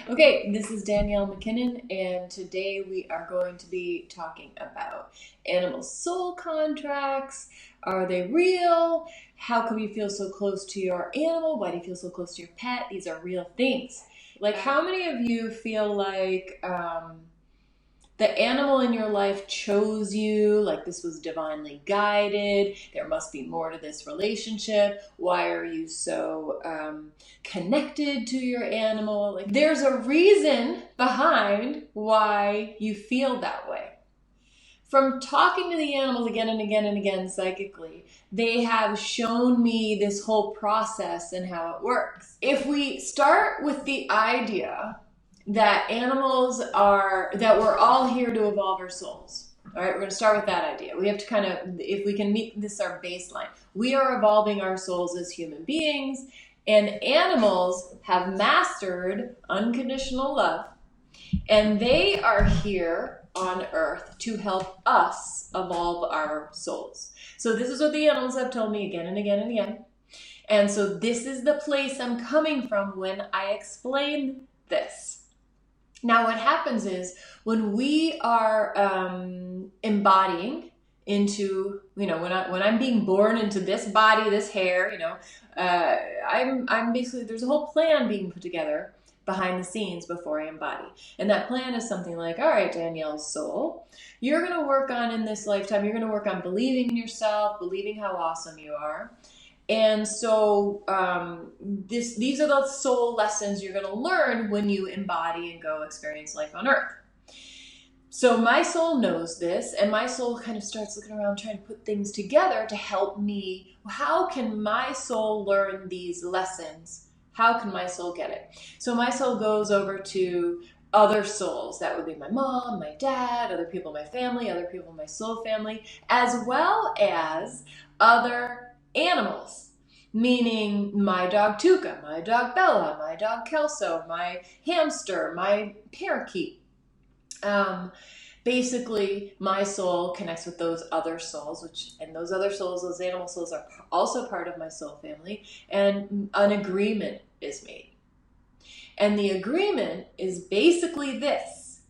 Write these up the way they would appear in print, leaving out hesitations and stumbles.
Okay, this is Danielle MacKinnon, and today we are going to be talking about animal soul contracts. Are they real? How come you feel so close to your animal? Why do you feel so close to your pet? These are real things. Like, how many of you feel like the animal in your life chose you, like this was divinely guided? There must be more to this relationship. Why are you so connected to your animal? Like, there's a reason behind why you feel that way. From talking to the animals again and again and again psychically, they have shown me this whole process and how it works. If we start with the idea that that we're all here to evolve our souls. All right, we're going to start with that idea. We have to kind of, if we can make this our baseline, we are evolving our souls as human beings, and animals have mastered unconditional love, and they are here on earth to help us evolve our souls. So this is what the animals have told me again and again and again. And so this is the place I'm coming from when I explain this. Now what happens is when we are embodying into, when I'm being born into this body, this hair, I'm basically, there's a whole plan being put together behind the scenes before I embody. And that plan is something like, all right, Danielle's soul, you're going to work on in this lifetime, you're going to work on believing in yourself, believing how awesome you are. And so these are the soul lessons you're going to learn when you embody and go experience life on earth. So my soul knows this, and my soul kind of starts looking around trying to put things together to help me. How can my soul learn these lessons? How can my soul get it? So my soul goes over to other souls. That would be my mom, my dad, other people in my family, other people in my soul family, as well as other animals, meaning my dog Tuca, my dog Bella, my dog Kelso, my hamster, my parakeet. Basically, my soul connects with those other souls, and those other souls, those animal souls, are also part of my soul family, and an agreement is made. And the agreement is basically this.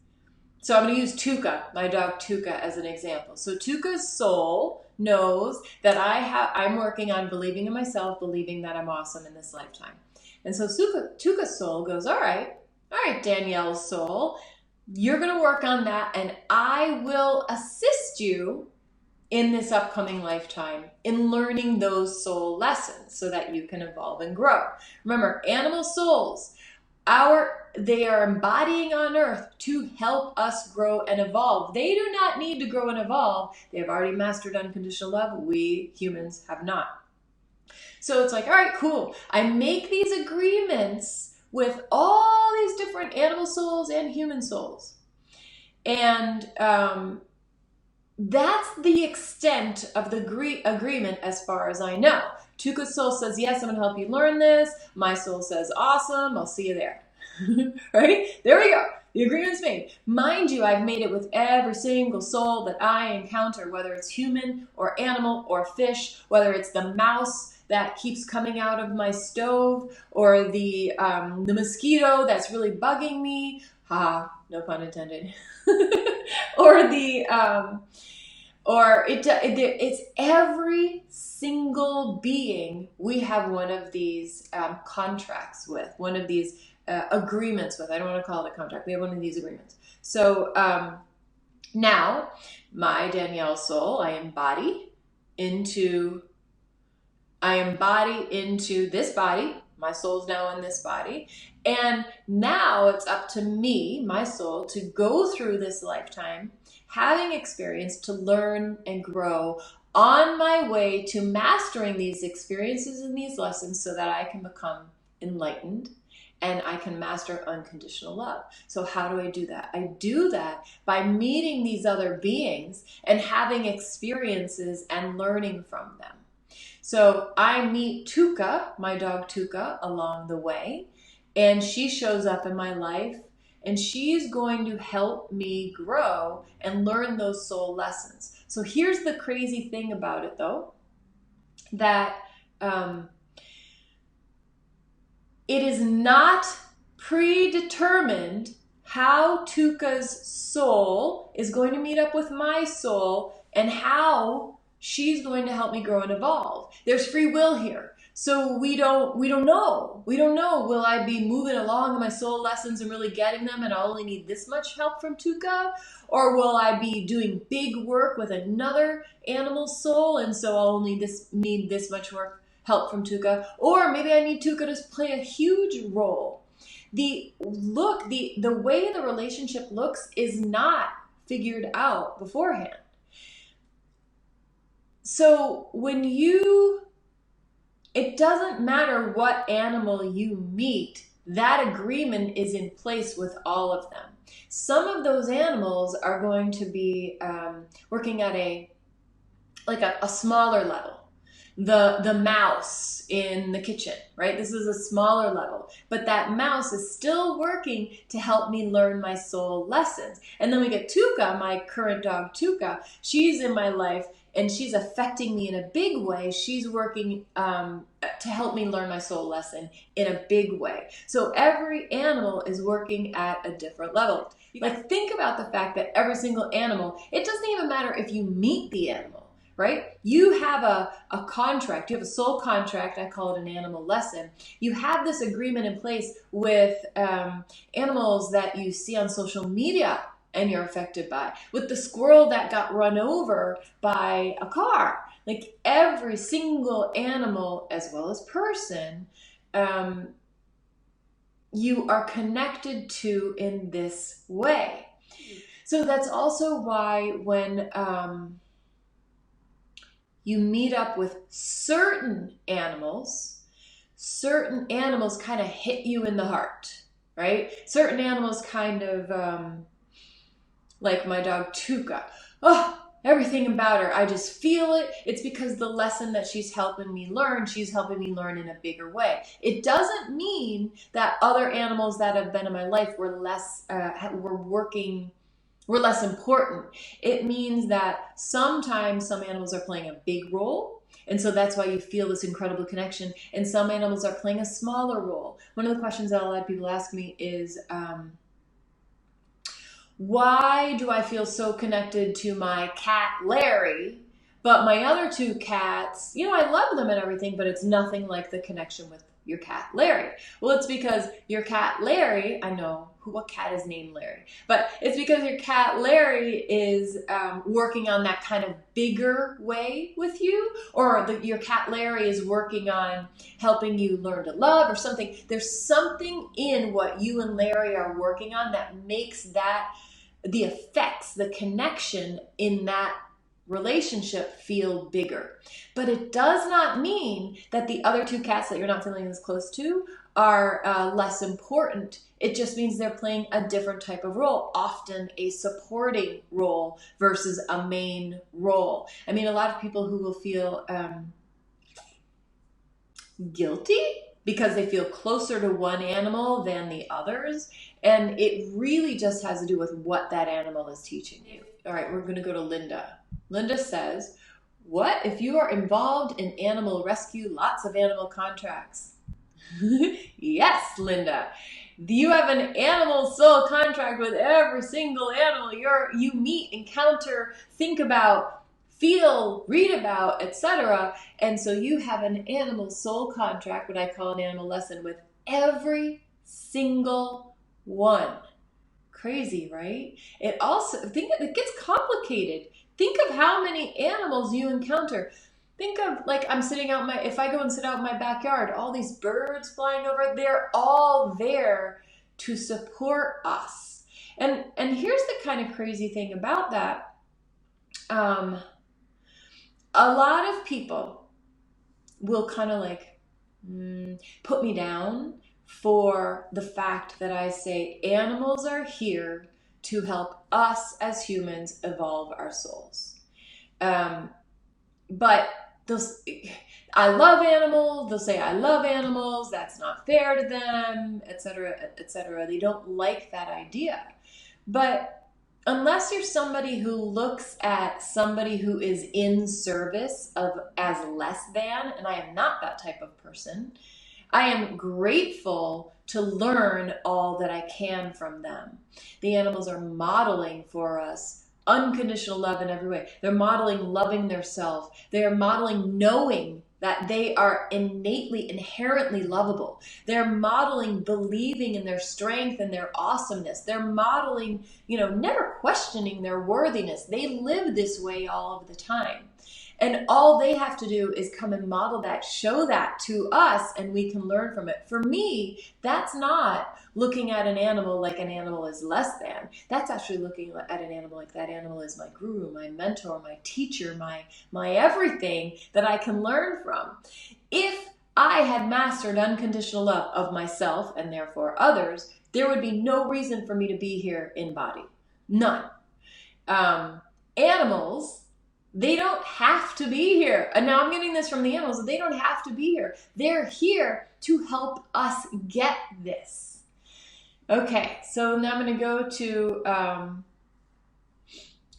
So I'm going to use Tuca, my dog Tuca, as an example. So Tuca's soul knows that I'm working on believing in myself, believing that I'm awesome in this lifetime. And so Tuca's soul goes, all right, Danielle's soul, you're going to work on that, and I will assist you in this upcoming lifetime in learning those soul lessons so that you can evolve and grow. Remember, animal souls, they are embodying on earth to help us grow and evolve. They do not need to grow and evolve. They have already mastered unconditional love. We humans have not. So it's like, all right, cool. I make these agreements with all these different animal souls and human souls. And that's the extent of the agreement as far as I know. Tuca's soul says, yes, I'm going to help you learn this. My soul says, awesome, I'll see you there. Right? There we go. The agreement's made. Mind you, I've made it with every single soul that I encounter, whether it's human or animal or fish, whether it's the mouse that keeps coming out of my stove, or the mosquito that's really bugging me. No pun intended. It's every single being we have one of these contracts with, one of these agreements with. I don't want to call it a contract. We have one of these agreements. So now, my Danielle soul, I embody into this body. My soul's now in this body. And now it's up to me, my soul, to go through this lifetime, having experience to learn and grow on my way to mastering these experiences and these lessons so that I can become enlightened and I can master unconditional love. So how do I do that? I do that by meeting these other beings and having experiences and learning from them. So I meet Tuca, my dog Tuca, along the way, and she shows up in my life, and she's going to help me grow and learn those soul lessons. So here's the crazy thing about it, though, that it is not predetermined how Tuka's soul is going to meet up with my soul and how she's going to help me grow and evolve. There's free will here. So we don't know. We don't know. Will I be moving along in my soul lessons and really getting them and I'll only need this much help from Tuka? Or will I be doing big work with another animal soul and so I'll only need this much help from Tuka? Or maybe I need Tuka to play a huge role. The way the relationship looks is not figured out beforehand. So it doesn't matter what animal you meet, that agreement is in place with all of them. Some of those animals are going to be working at a smaller level. The mouse in the kitchen, right? This is a smaller level, but that mouse is still working to help me learn my soul lessons. And then we get Tuka, my current dog Tuka. She's in my life and she's affecting me in a big way. She's working to help me learn my soul lesson in a big way. So every animal is working at a different level. Like, think about the fact that every single animal, it doesn't even matter if you meet the animal, right? You have a contract, you have a soul contract, I call it an animal lesson. You have this agreement in place with animals that you see on social media and you're affected by, with the squirrel that got run over by a car. Like, every single animal as well as person, you are connected to in this way. So that's also why when you meet up with certain animals kind of hit you in the heart, right? Certain animals kind of, like my dog Tuka. Oh, everything about her, I just feel it. It's because the lesson that she's helping me learn in a bigger way. It doesn't mean that other animals that have been in my life were less important. It means that sometimes some animals are playing a big role, and so that's why you feel this incredible connection, and some animals are playing a smaller role. One of the questions that a lot of people ask me is, why do I feel so connected to my cat Larry, but my other two cats, I love them and everything, but it's nothing like the connection with your cat Larry? Well, it's because your cat Larry, I know what cat is named Larry, but it's because your cat Larry is working on that kind of bigger way with you, or your cat Larry is working on helping you learn to love or something. There's something in what you and Larry are working on that makes the effects, the connection in that relationship feel bigger. But it does not mean that the other two cats that you're not feeling as close to are less important. It just means they're playing a different type of role, often a supporting role versus a main role. I mean, a lot of people who will feel guilty because they feel closer to one animal than the others. And it really just has to do with what that animal is teaching you. All right, we're going to go to Linda. Linda says, what if you are involved in animal rescue, lots of animal contracts? Yes, Linda. You have an animal soul contract with every single animal you meet, encounter, think about, feel, read about, etc. And so you have an animal soul contract, what I call an animal lesson, with every single one. Crazy, right? It gets complicated. Think of how many animals you encounter. Think of, like, if I go and sit out in my backyard, all these birds flying over, they're all there to support us. And here's the kind of crazy thing about that. A lot of people will kind of put me down for the fact that I say animals are here to help us as humans evolve our souls. But I love animals, they'll say I love animals, that's not fair to them, etc., etc. They don't like that idea. But unless you're somebody who looks at somebody who is in service as less than, and I am not that type of person, I am grateful to learn all that I can from them. The animals are modeling for us unconditional love in every way. They're modeling loving their self. They are modeling knowing that they are innately, inherently lovable. They're modeling believing in their strength and their awesomeness. They're modeling, never questioning their worthiness. They live this way all of the time. And all they have to do is come and model that, show that to us, and we can learn from it. For me, that's not looking at an animal like an animal is less than. That's actually looking at an animal like that animal is my guru, my mentor, my teacher, my everything that I can learn from. If I had mastered unconditional love of myself and therefore others, there would be no reason for me to be here in body. None. Animals, they don't have to be here. And now I'm getting this from the animals. They don't have to be here. They're here to help us get this. Okay, so now I'm going to go to,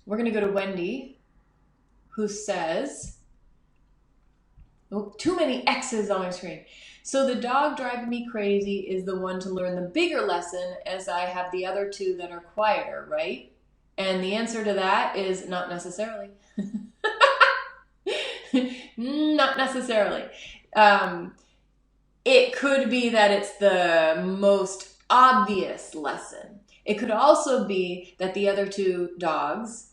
we're going to go to Wendy, who says, oh, too many X's on my screen. So the dog driving me crazy is the one to learn the bigger lesson, as I have the other two that are quieter, right? And the answer to that is not necessarily. Not necessarily. It could be that it's the most obvious lesson. It could also be that the other two dogs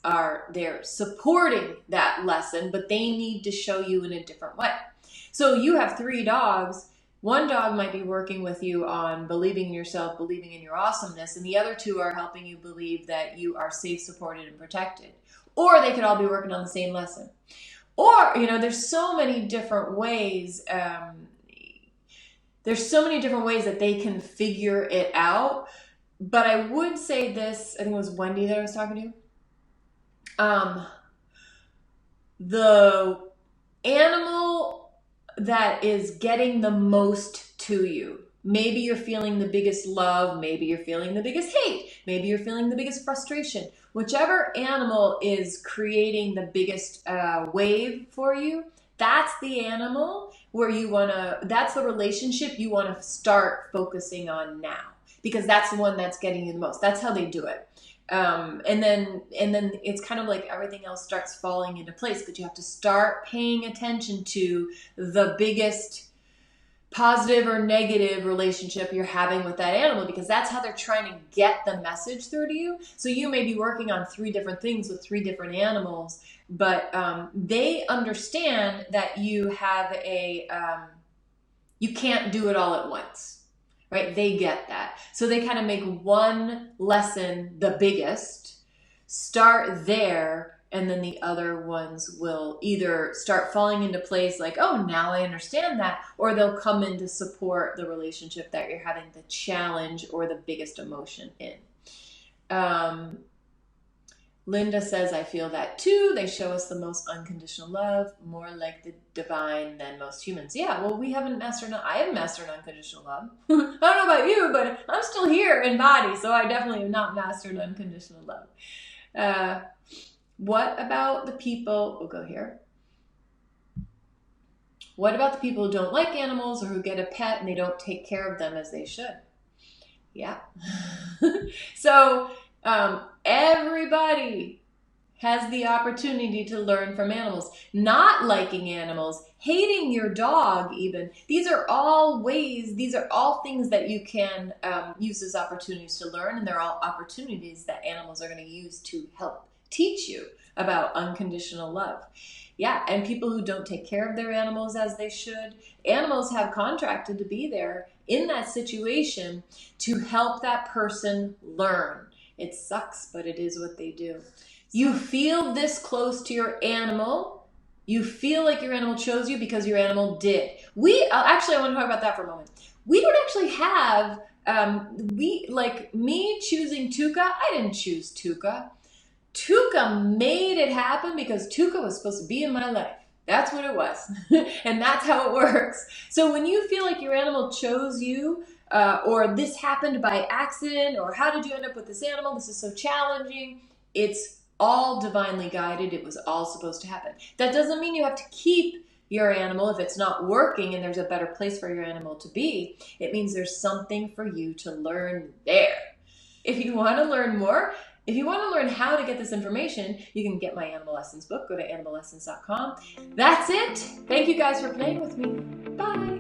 they're supporting that lesson, but they need to show you in a different way. So you have 3 dogs. One dog might be working with you on believing in yourself, believing in your awesomeness, and the other 2 are helping you believe that you are safe, supported, and protected. Or they could all be working on the same lesson. Or, there's so many different ways. There's so many different ways that they can figure it out. But I would say this, I think it was Wendy that I was talking to. The animal that is getting the most to you, maybe you're feeling the biggest love, maybe you're feeling the biggest hate, maybe you're feeling the biggest frustration. Whichever animal is creating the biggest wave for you, that's the animal where that's the relationship you want to start focusing on now, because that's the one that's getting you the most. That's how they do it. And then it's kind of like everything else starts falling into place, but you have to start paying attention to the biggest positive or negative relationship you're having with that animal, because that's how they're trying to get the message through to you. So you may be working on 3 different things with 3 different animals, but they understand that you have you can't do it all at once, right? They get that. So they kind of make one lesson the biggest, start there, and then the other ones will either start falling into place like, oh, now I understand that, or they'll come in to support the relationship that you're having the challenge or the biggest emotion in. Linda says, I feel that too. They show us the most unconditional love, more like the divine than most humans. Yeah, well, I haven't mastered unconditional love. I don't know about you, but I'm still here in body, so I definitely have not mastered unconditional love. What about the people, we'll go here. What about the people who don't like animals or who get a pet and they don't take care of them as they should? Yeah. So everybody has the opportunity to learn from animals. Not liking animals, hating your dog even. These are all things that you can use as opportunities to learn, and they're all opportunities that animals are going to use to help teach you about unconditional love. Yeah, and people who don't take care of their animals as they should, animals have contracted to be there in that situation to help that person learn. It sucks, but it is what they do. You feel this close to your animal. You feel like your animal chose you because your animal did. Actually, I want to talk about that for a moment. We don't actually have, like me choosing Tuca, I didn't choose Tuca. Tuca made it happen because Tuca was supposed to be in my life. That's what it was. And that's how it works. So when you feel like your animal chose you, or this happened by accident, or how did you end up with this animal? This is so challenging. It's all divinely guided. It was all supposed to happen. That doesn't mean you have to keep your animal, if it's not working and there's a better place for your animal to be, it means there's something for you to learn there. If you want to learn more, if you want to learn how to get this information, you can get my Animal Lessons book. Go to animallessons.com. That's it. Thank you guys for playing with me. Bye.